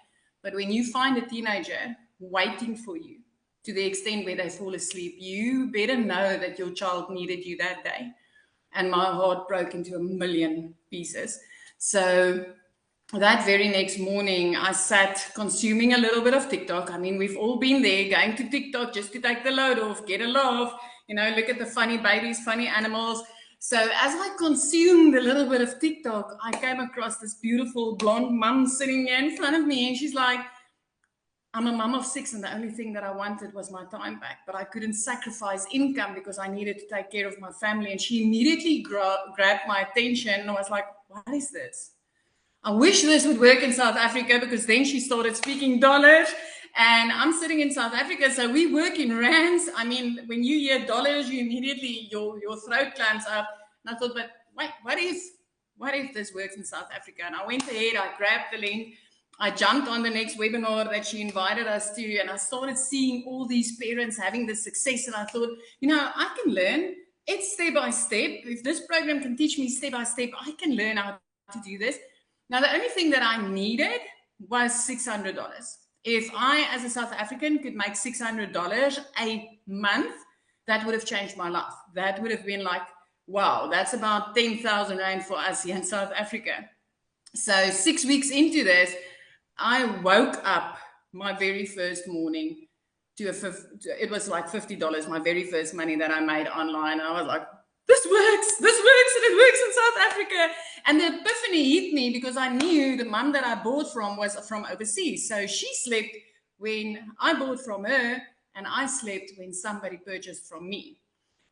But when you find a teenager waiting for you to the extent where they fall asleep, you better know that your child needed you that day. And my heart broke into a million pieces. So that very next morning, I sat consuming a little bit of TikTok. I mean, we've all been there, going to TikTok just to take the load off, get a laugh, you know, look at the funny babies, funny animals. So as I consumed a little bit of TikTok, I came across this beautiful blonde mum sitting here in front of me, and she's like, I'm a mum of 6, and the only thing that I wanted was my time back, but I couldn't sacrifice income because I needed to take care of my family. And she immediately grabbed my attention, and I was like, what is this? I wish this would work in South Africa, because then she started speaking dollars, and I'm sitting in South Africa, so we work in rands. I mean, when you hear dollars, you immediately, your throat clamps up. And I thought, but wait, what if this works in South Africa? And I went ahead, I grabbed the link, I jumped on the next webinar that she invited us to, and I started seeing all these parents having this success. And I thought, you know, I can learn. It's step by step. If this program can teach me step by step, I can learn how to do this. Now, the only thing that I needed was $600. If I, as a South African, could make $600 a month, that would have changed my life. That would have been like, wow, that's about 10,000 Rand for us here in South Africa. So 6 weeks into this, I woke up my very first morning to it was like $50, my very first money that I made online. And I was like, this works, and it works in South Africa. And the epiphany hit me because I knew the mum that I bought from was from overseas. So she slept when I bought from her, and I slept when somebody purchased from me.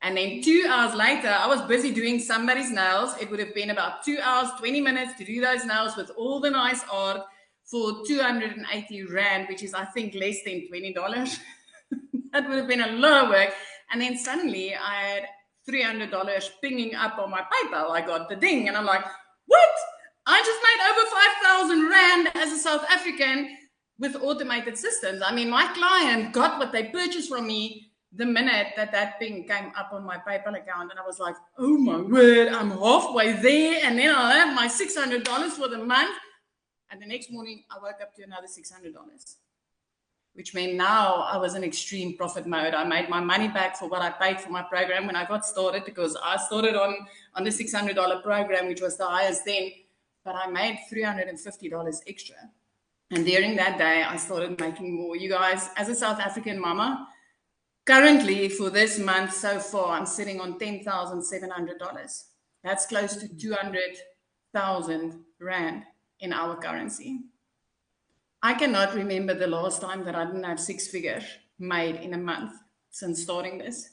And then 2 hours later, I was busy doing somebody's nails. It would have been about 2 hours, 20 minutes to do those nails with all the nice art for 280 Rand, which is, I think, less than $20. That would have been a lot of work. And then suddenly I had $300 pinging up on my PayPal. I got the ding, and I'm like, what? I just made over 5,000 Rand as a South African with automated systems. I mean, my client got what they purchased from me the minute that ping came up on my PayPal account. And I was like, oh my word, I'm halfway there, and then I'll have my $600 for the month. And the next morning, I woke up to another $600. which meant now I was in extreme profit mode. I made my money back for what I paid for my program when I got started, because I started on the $600 program, which was the highest then, but I made $350 extra. And during that day, I started making more. You guys, as a South African mama, currently for this month so far, I'm sitting on $10,700. That's close to 200,000 Rand in our currency. I cannot remember the last time that I didn't have 6 figures made in a month since starting this.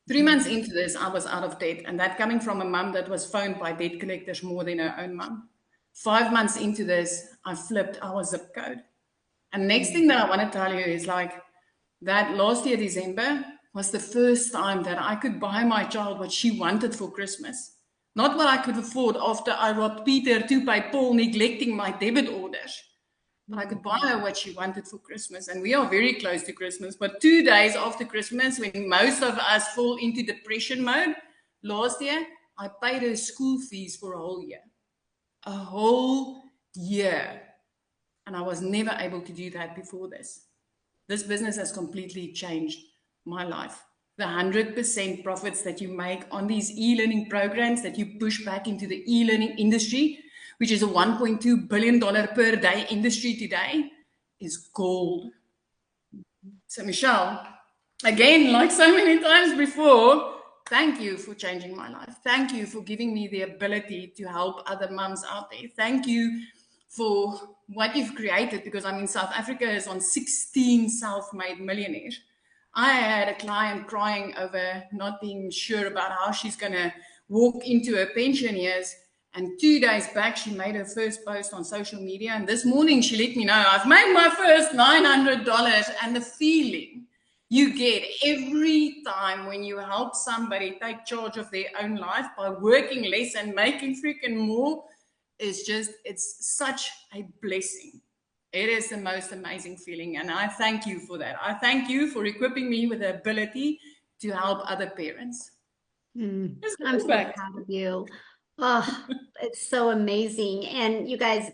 3 months into this, I was out of debt, and that coming from a mum that was phoned by debt collectors more than her own mum. 5 months into this, I flipped our zip code. And next thing that I want to tell you is like that last year, December, was the first time that I could buy my child what she wanted for Christmas. Not what I could afford after I robbed Peter to pay Paul, neglecting my debit orders. But I could buy her what she wanted for Christmas. And we are very close to Christmas. But 2 days after Christmas, when most of us fall into depression mode, last year, I paid her school fees for a whole year. A whole year. And I was never able to do that before this. This business has completely changed my life. The 100% profits that you make on these e-learning programs that you push back into the e-learning industry, which is a $1.2 billion per day industry today, is gold. So Michelle, again, like so many times before, thank you for changing my life. Thank you for giving me the ability to help other mums out there. Thank you for what you've created, because I mean, South Africa is on 16 self-made millionaires. I had a client crying over not being sure about how she's going to walk into her pension years. And 2 days back, she made her first post on social media. And this morning, she let me know, I've made my first $900. And the feeling you get every time when you help somebody take charge of their own life by working less and making freaking more is just, it's such a blessing. It is the most amazing feeling. And I thank you for that. I thank you for equipping me with the ability to help other parents. I'm so proud of you. Oh, it's so amazing. And you guys,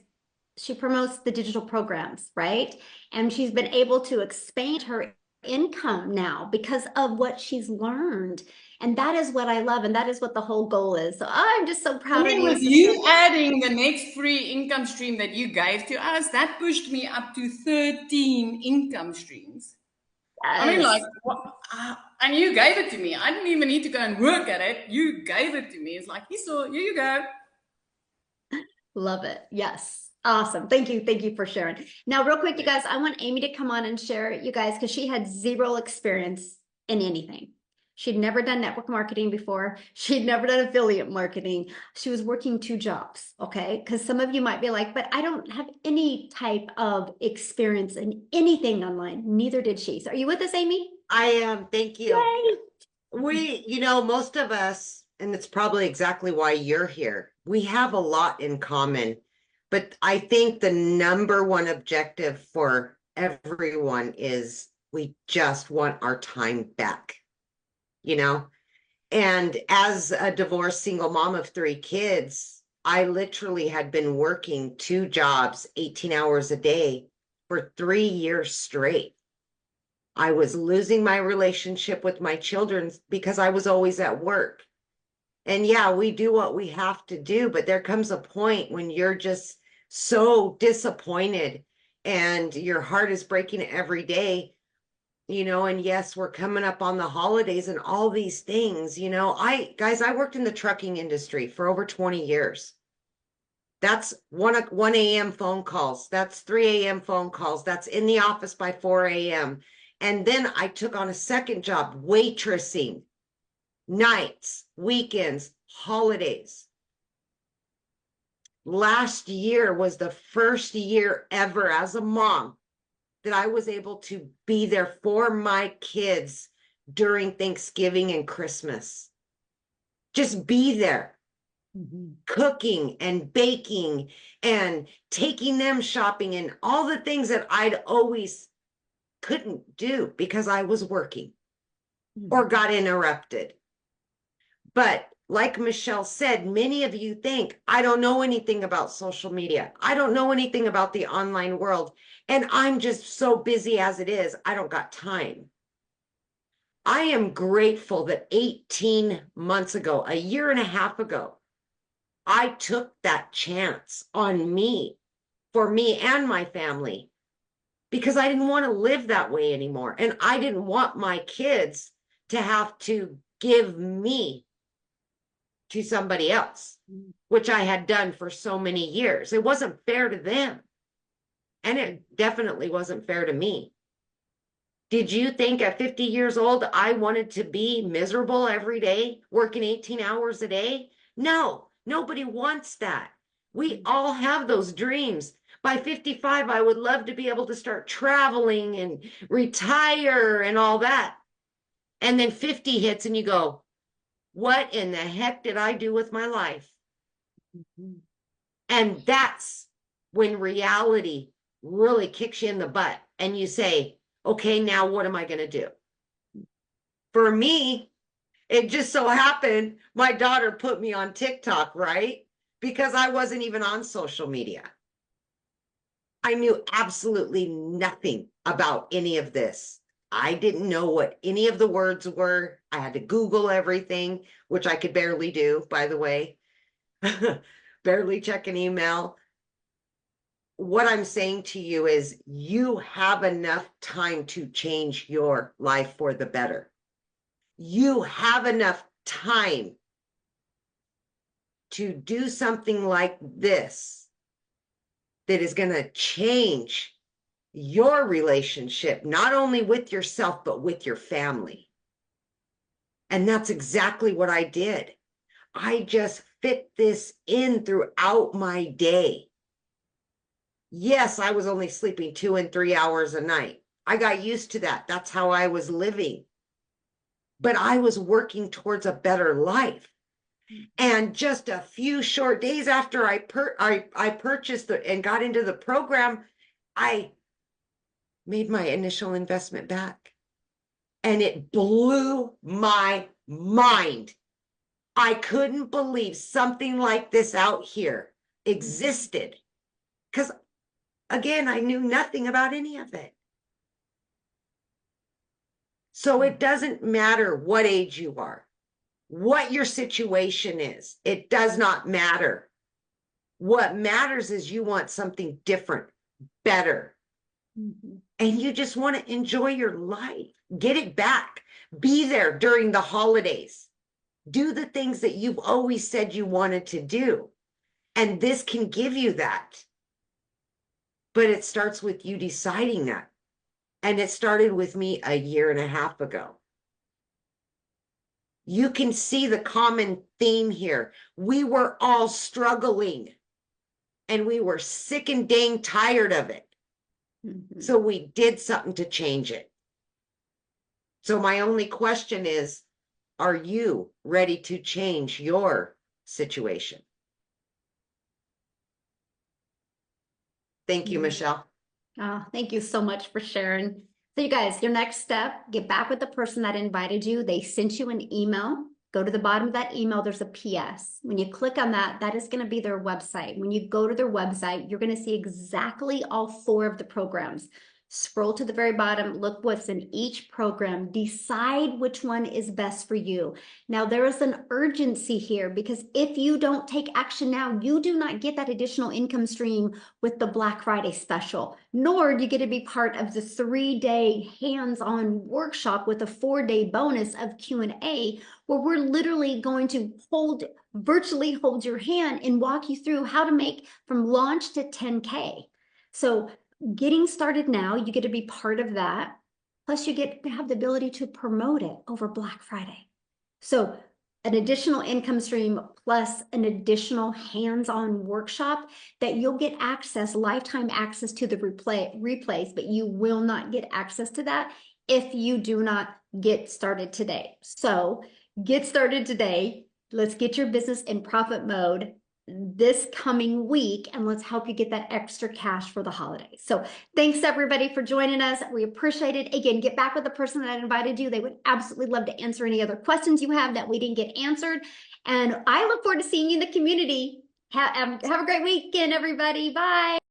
she promotes the digital programs, right? And she's been able to expand her income now because of what she's learned. And that is what I love. And that is what the whole goal is. So I'm just so proud of you. With you adding the next free income stream that you gave to us, that pushed me up to 13 income streams. Yes. I mean, like, and you gave it to me. I didn't even need to go and work at it. You gave it to me. It's like, here you go. Love it. Yes. Awesome. Thank you. Thank you for sharing. Now, real quick, you guys, I want Amy to come on and share, you guys, because she had zero experience in anything. She'd never done network marketing before. She'd never done affiliate marketing. She was working 2 jobs, okay? Because some of you might be like, but I don't have any type of experience in anything online. Neither did she. So are you with us, Amy? I am. Thank you. Yay. Most of us, and it's probably exactly why you're here, we have a lot in common. But I think the #1 objective for everyone is we just want our time back. And as a divorced single mom of 3 kids, I literally had been working 2 jobs, 18 hours a day for 3 years straight. I was losing my relationship with my children because I was always at work. And yeah, we do what we have to do, but there comes a point when you're just so disappointed and your heart is breaking every day. And yes, we're coming up on the holidays and all these things, I worked in the trucking industry for over 20 years. That's 1 a.m. phone calls. That's 3 a.m. phone calls. That's in the office by 4 a.m. And then I took on a second job, waitressing, nights, weekends, holidays. Last year was the first year ever as a mom that I was able to be there for my kids during Thanksgiving and Christmas. Just be there, cooking and baking and taking them shopping and all the things that I'd always couldn't do because I was working or got interrupted. But like Michelle said, many of you think, I don't know anything about social media. I don't know anything about the online world. And I'm just so busy as it is. I don't got time. I am grateful that 18 months ago, a year and a half ago, I took that chance on me, for me and my family, because I didn't want to live that way anymore. And I didn't want my kids to have to give me to somebody else, which I had done for so many years. It wasn't fair to them. And it definitely wasn't fair to me. Did you think at 50 years old, I wanted to be miserable every day, working 18 hours a day? No, nobody wants that. We all have those dreams. By 55, I would love to be able to start traveling and retire and all that. And then 50 hits and you go, what in the heck did I do with my life? And that's when reality really kicks you in the butt and you say, okay, now what am I going to do? For me, it just so happened my daughter put me on TikTok, right? Because I wasn't even on social media. I knew absolutely nothing about any of this. I didn't know what any of the words were. I had to Google everything, which I could barely do, by the way. Barely check an email. What I'm saying to you is you have enough time to change your life for the better. You have enough time to do something like this that is going to change your relationship, not only with yourself, but with your family. And that's exactly what I did. I just fit this in throughout my day. Yes, I was only sleeping 2 and 3 hours a night. I got used to that. That's how I was living. But I was working towards a better life. And just a few short days after I purchased and got into the program, I made my initial investment back. And it blew my mind. I couldn't believe something like this out here existed. Because, again, I knew nothing about any of it. So it doesn't matter what age you are, what your situation is. It does not matter. What matters is you want something different, better. And you just want to enjoy your life. Get it back. Be there during the holidays. Do the things that you've always said you wanted to do. And this can give you that. But it starts with you deciding that. And it started with me a year and a half ago. You can see the common theme here. We were all struggling. And we were sick and dang tired of it. So we did something to change it. So my only question is, are you ready to change your situation? Thank you, Michelle. Oh, thank you so much for sharing. So you guys, your next step, get back with the person that invited you. They sent you an email. Go to the bottom of that email, there's a PS. When you click on that, that is going to be their website. When you go to their website, you're going to see exactly all 4 of the programs. Scroll to the very bottom, look what's in each program, decide which one is best for you. Now, there is an urgency here because if you don't take action now, you do not get that additional income stream with the Black Friday special, nor do you get to be part of the 3-day hands-on workshop with a 4-day bonus of Q&A, where we're literally going to virtually hold your hand and walk you through how to make from launch to 10K. So getting started now, you get to be part of that. Plus you get to have the ability to promote it over Black Friday. So an additional income stream plus an additional hands-on workshop that you'll get access, lifetime access to the replays, but you will not get access to that if you do not get started today. So get started today. Let's get your business in profit mode. this coming week, and let's help you get that extra cash for the holidays. So thanks everybody for joining us. We appreciate it. Again, get back with the person that invited you. They would absolutely love to answer any other questions you have that we didn't get answered. And I look forward to seeing you in the community. Have a great weekend, everybody. Bye.